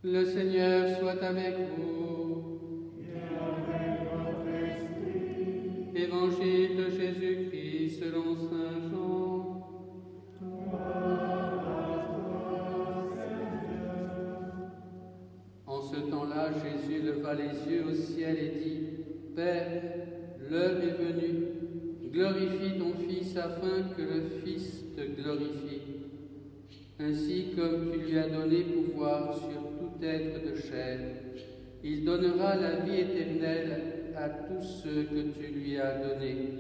Le Seigneur soit avec vous. Et avec votre esprit. Évangile de Jésus-Christ selon saint Jean. Gloire à toi, Seigneur. En ce temps-là, Jésus leva les yeux au ciel et dit, Père, l'heure est venue, glorifie ton Fils afin que le Fils te glorifie. Ainsi comme tu lui as donné pouvoir sur tout être de chair, il donnera la vie éternelle à tous ceux que tu lui as donnés.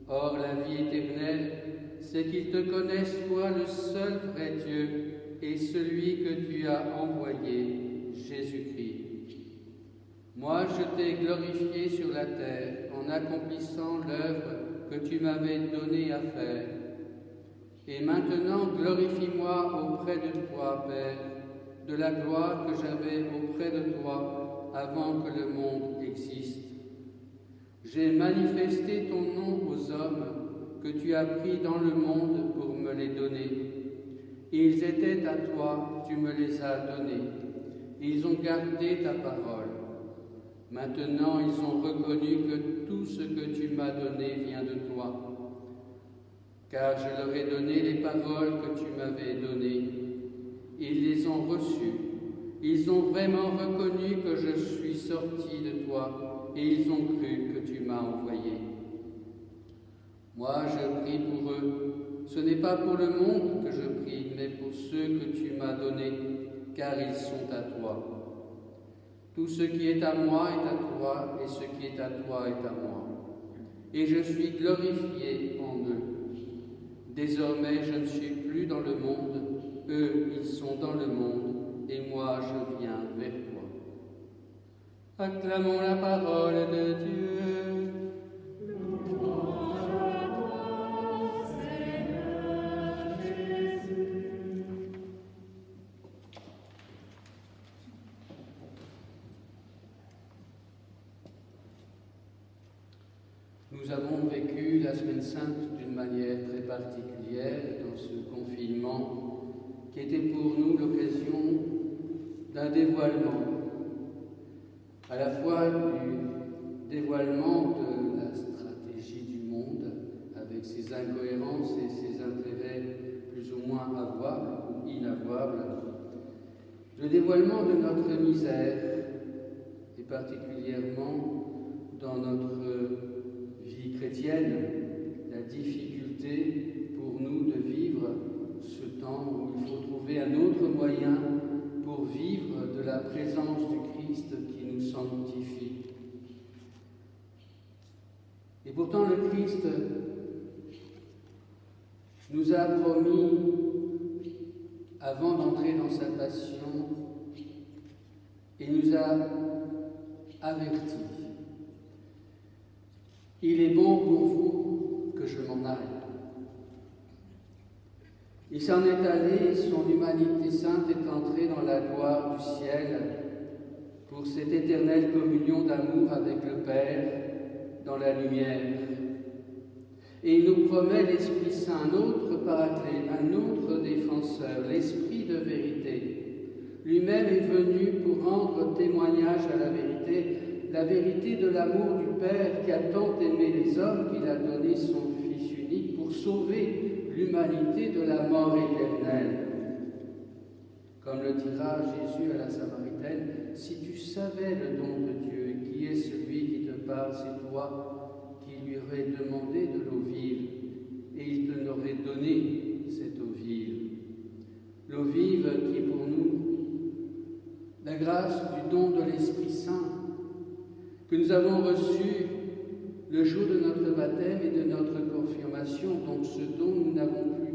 Or, la vie éternelle, c'est qu'ils te connaissent, toi, le seul vrai Dieu, et celui que tu as envoyé, Jésus-Christ. Moi, je t'ai glorifié sur la terre en accomplissant l'œuvre que tu m'avais donnée à faire. Et maintenant, glorifie-moi auprès de toi, Père, de la gloire que j'avais auprès de toi avant que le monde existe. J'ai manifesté ton nom aux hommes que tu as pris dans le monde pour me les donner. Ils étaient à toi, tu me les as donnés. Ils ont gardé ta parole. Maintenant, ils ont reconnu que tout ce que tu m'as donné vient de toi. Car je leur ai donné les paroles que tu m'avais données. Ils les ont reçues. Ils ont vraiment reconnu que je suis sorti de toi, et ils ont cru que tu m'as envoyé. Moi, je prie pour eux. Ce n'est pas pour le monde que je prie, mais pour ceux que tu m'as donnés, car ils sont à toi. Tout ce qui est à moi est à toi, et ce qui est à toi est à moi. Et je suis glorifié en eux. Désormais, je ne suis plus dans le monde, eux, ils sont dans le monde, et moi, je viens vers toi. Acclamons la parole de Dieu. Louange à toi, Seigneur Jésus. Nous avons vécu la Semaine Sainte d'une manière très particulière dans ce confinement qui était pour nous l'occasion d'un dévoilement, à la fois du dévoilement de la stratégie du monde avec ses incohérences et ses intérêts plus ou moins avouables ou inavouables, le dévoilement de notre misère et particulièrement dans notre vie chrétienne, la difficulté pour nous de vivre ce temps où il faut trouver un autre moyen pour vivre de la présence du Christ qui nous sanctifie. Et pourtant le Christ nous a promis, avant d'entrer dans sa passion, et nous a avertis. Il est bon pour vous que je m'en aille. Il s'en est allé, son humanité sainte est entrée dans la gloire du ciel pour cette éternelle communion d'amour avec le Père dans la lumière. Et il nous promet l'Esprit Saint, un autre paraclet, un autre défenseur, l'Esprit de vérité. Lui-même est venu pour rendre témoignage à la vérité de l'amour du Père qui a tant aimé les hommes qu'il a donné son Fils unique pour sauver l'humanité de la mort éternelle. Comme le dira Jésus à la Samaritaine, si tu savais le don de Dieu, qui est celui qui te parle, c'est toi qui lui aurais demandé de l'eau vive, et il te l'aurait donné, cette eau vive. L'eau vive qui est pour nous la grâce du don de l'Esprit Saint, que nous avons reçu le jour de notre baptême et de notre confirmation. Donc ce don, nous n'avons plus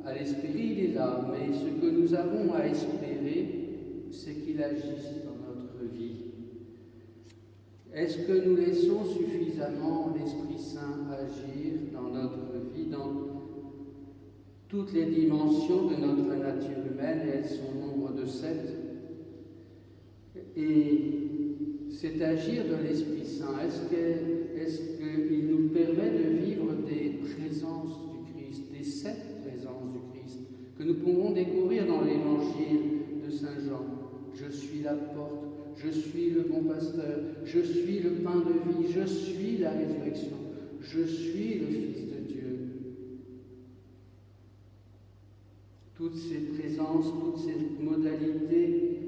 à l'espérer, il est là, mais ce que nous avons à espérer, c'est qu'il agisse dans notre vie. Est-ce que nous laissons suffisamment l'Esprit Saint agir dans notre vie, dans toutes les dimensions de notre nature humaine, et elles sont au nombre de 7. Et cet agir de l'Esprit Saint, est-ce qu'il nous permet de vivre des présences du Christ, des 7 présences du Christ, que nous pouvons découvrir dans l'Évangile de Saint Jean? Je suis la porte, je suis le bon pasteur, je suis le pain de vie, je suis la résurrection, je suis le Fils de Dieu. Toutes ces présences, toutes ces modalités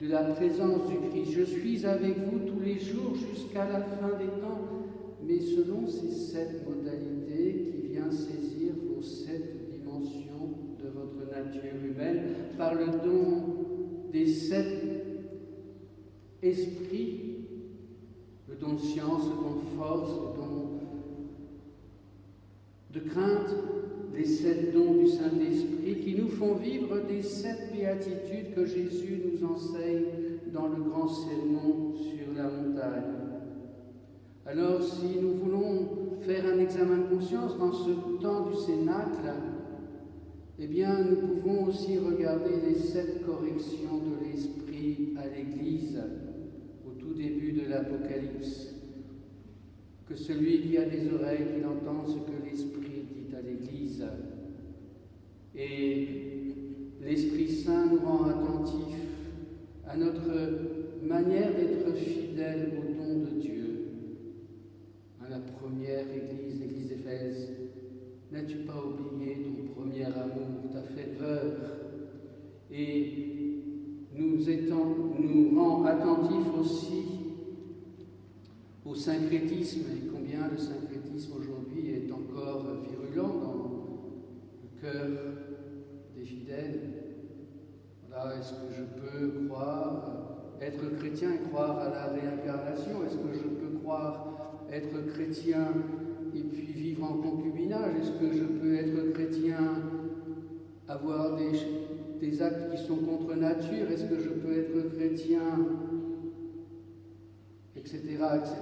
de la présence du Christ. Je suis avec vous tous les jours jusqu'à la fin des temps, mais selon ces 7 modalités qui viennent saisir vos 7 dimensions de votre nature humaine par le don des 7 esprits, le don de science, le don de force, le don de crainte, les 7 dons du Saint-Esprit qui nous font vivre des 7 béatitudes que Jésus nous enseigne dans le grand sermon sur la montagne. Alors, si nous voulons faire un examen de conscience dans ce temps du Cénacle, eh bien, nous pouvons aussi regarder les 7 corrections de l'Esprit à l'Église au tout début de l'Apocalypse. Que celui qui a des oreilles, qu'il entende ce que l'Esprit dit à l'Église. Et l'Esprit Saint nous rend attentifs à notre manière d'être fidèles au don de Dieu. À la première Église, l'Église d'Éphèse, n'as-tu pas oublié ton premier amour, ta ferveur? Et nous rend attentifs aussi au syncrétisme, et combien le syncrétisme aujourd'hui est encore virulent dans le cœur des fidèles. Voilà, est-ce que je peux croire, être chrétien et croire à la réincarnation? Est-ce que je peux croire être chrétien et puis vivre en concubinage? Est-ce que je peux être chrétien, avoir des actes qui sont contre nature? Est-ce que je peux être chrétien, etc., etc.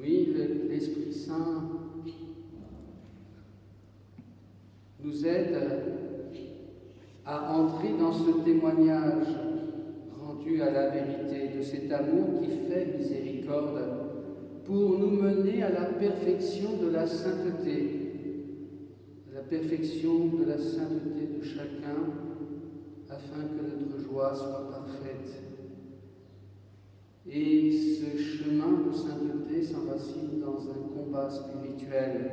Oui, l'Esprit Saint nous aide à entrer dans ce témoignage rendu à la vérité de cet amour qui fait miséricorde pour nous mener à la perfection de la sainteté, la perfection de la sainteté de chacun, afin que notre joie soit parfaite. Et ce chemin de sainteté s'enracine dans un combat spirituel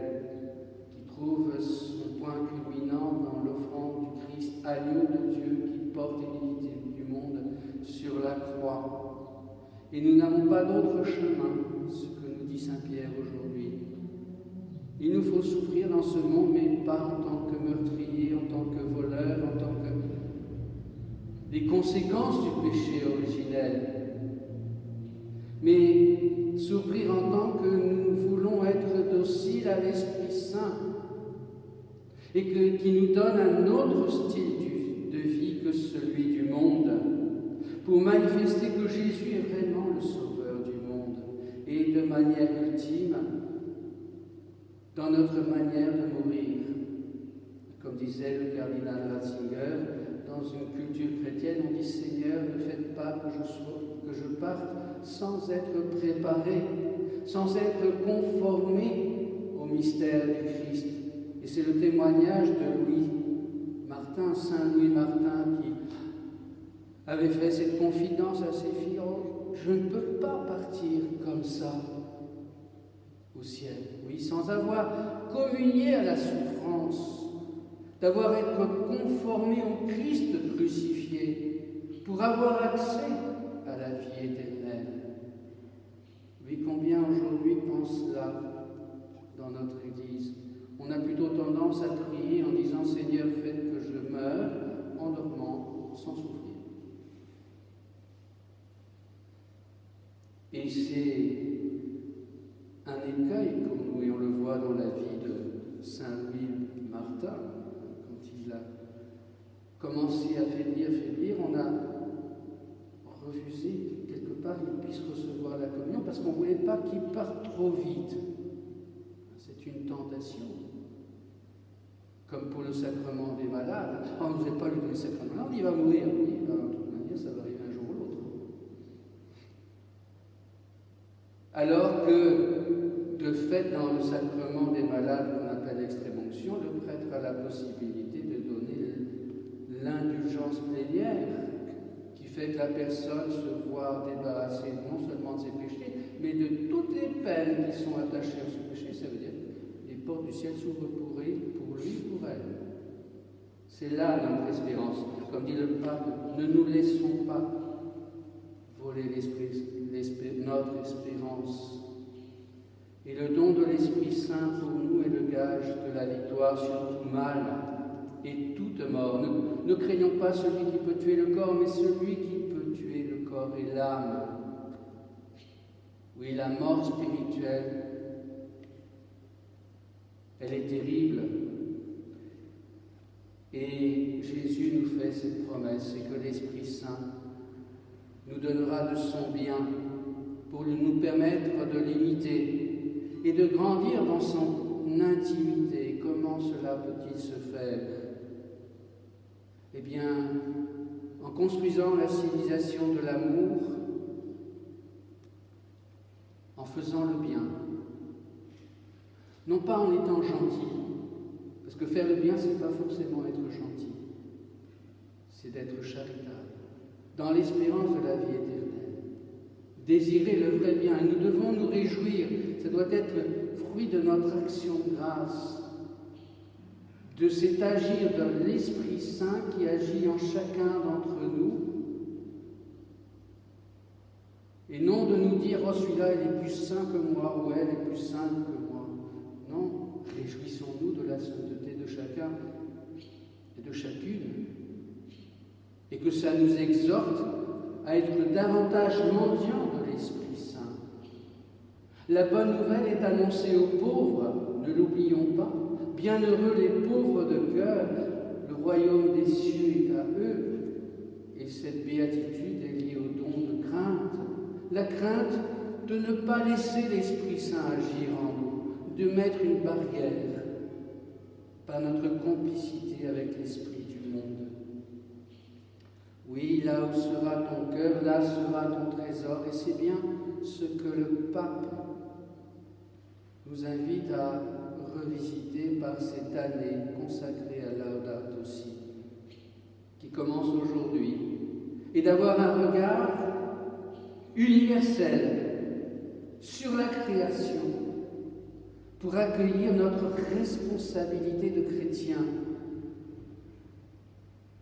qui trouve son point culminant dans l'offrande du Christ, agneau de Dieu qui porte l'iniquité du monde sur la croix. Et nous n'avons pas d'autre chemin, ce que nous dit Saint Pierre aujourd'hui. Il nous faut souffrir dans ce monde, mais pas en tant que meurtrier, en tant que voleur, en tant que des conséquences du péché originel, mais souffrir en tant que nous voulons être dociles à l'Esprit Saint et qui nous donne un autre style de vie que celui du monde, pour manifester que Jésus est vraiment le Sauveur du monde et de manière ultime dans notre manière de mourir. Comme disait le cardinal Ratzinger, dans une culture chrétienne, on dit « Seigneur, ne faites pas que je parte sans être préparé, sans être conformé au mystère du Christ. » Et c'est le témoignage de Louis Martin, Saint Louis Martin, qui avait fait cette confidence à ses filles. Oh, je ne peux pas partir comme ça au ciel. Oui, sans avoir communié à la souffrance, d'avoir été conformé au Christ crucifié, pour avoir accès à la vie éternelle. Oui, combien aujourd'hui pensent cela dans notre Église? On a plutôt tendance à prier en disant « Seigneur, faites que je meure en dormant, sans souffrir. » Et c'est un écueil pour nous, et on le voit dans la vie de Saint Louis Martin. Quand il a commencé à faiblir, on a refusé que quelque part il puisse recevoir la communion parce qu'on ne voulait pas qu'il parte trop vite. C'est une tentation. Comme pour le sacrement des malades. On ne nous a pas lui donner le sacrement malade, il va mourir. Oui, de toute manière, ça va arriver un jour ou l'autre. Alors que, de fait, dans le sacrement des malades qu'on appelle l'extrême onction, le prêtre a la possibilité de donner séance plénière qui fait que la personne se voit débarrassée non seulement de ses péchés, mais de toutes les peines qui sont attachées à ce péché. Ça veut dire que les portes du ciel s'ouvrent pour lui, pour elle. C'est là notre espérance. Comme dit le pape, ne nous laissons pas voler notre espérance. Et le don de l'Esprit Saint pour nous est le gage de la victoire sur tout mal et toute mort. Ne craignons pas celui qui peut tuer le corps, mais celui qui peut tuer le corps et l'âme. Oui, la mort spirituelle, elle est terrible. Et Jésus nous fait cette promesse, c'est que l'Esprit Saint nous donnera de son bien pour nous permettre de l'imiter et de grandir dans son intimité. Comment cela peut-il se faire? Eh bien, en construisant la civilisation de l'amour, en faisant le bien. Non pas en étant gentil, parce que faire le bien, ce n'est pas forcément être gentil, c'est d'être charitable, dans l'espérance de la vie éternelle. Désirer le vrai bien, et nous devons nous réjouir, ça doit être fruit de notre action de grâce, de cet agir de l'Esprit Saint qui agit en chacun d'entre nous, et non de nous dire « Oh, celui-là, il est plus saint que moi » ou « Elle est plus sainte que moi ». Non, réjouissons-nous de la sainteté de chacun et de chacune, et que ça nous exhorte à être davantage mendiants de l'Esprit Saint. La bonne nouvelle est annoncée aux pauvres, ne l'oublions pas. Bienheureux les pauvres de cœur, le royaume des cieux est à eux. Et cette béatitude est liée au don de crainte. La crainte de ne pas laisser l'Esprit Saint agir en nous, de mettre une barrière par notre complicité avec l'esprit du monde. Oui, là où sera ton cœur, là sera ton trésor, et c'est bien ce que le pape nous invite à revisiter par cette année consacrée à Laudato Si, qui commence aujourd'hui, et d'avoir un regard universel sur la création pour accueillir notre responsabilité de chrétiens,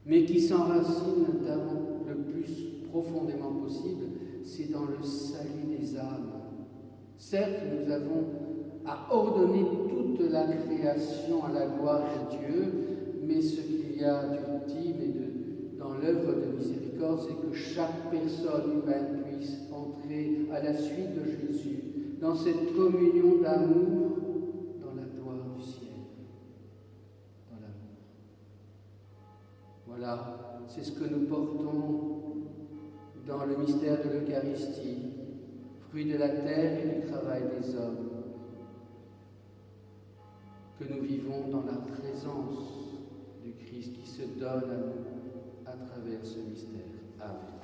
mais qui s'enracine le plus profondément possible, c'est dans le salut des âmes. Certes, nous avons à ordonner toute la création à la gloire de Dieu, mais ce qu'il y a d'ultime et dans l'œuvre de miséricorde, c'est que chaque personne humaine puisse entrer à la suite de Jésus dans cette communion d'amour dans la gloire du ciel, dans l'amour. Voilà, c'est ce que nous portons dans le mystère de l'Eucharistie, fruit de la terre et du travail des hommes, que nous vivons dans la présence du Christ qui se donne à nous à travers ce mystère. Amen.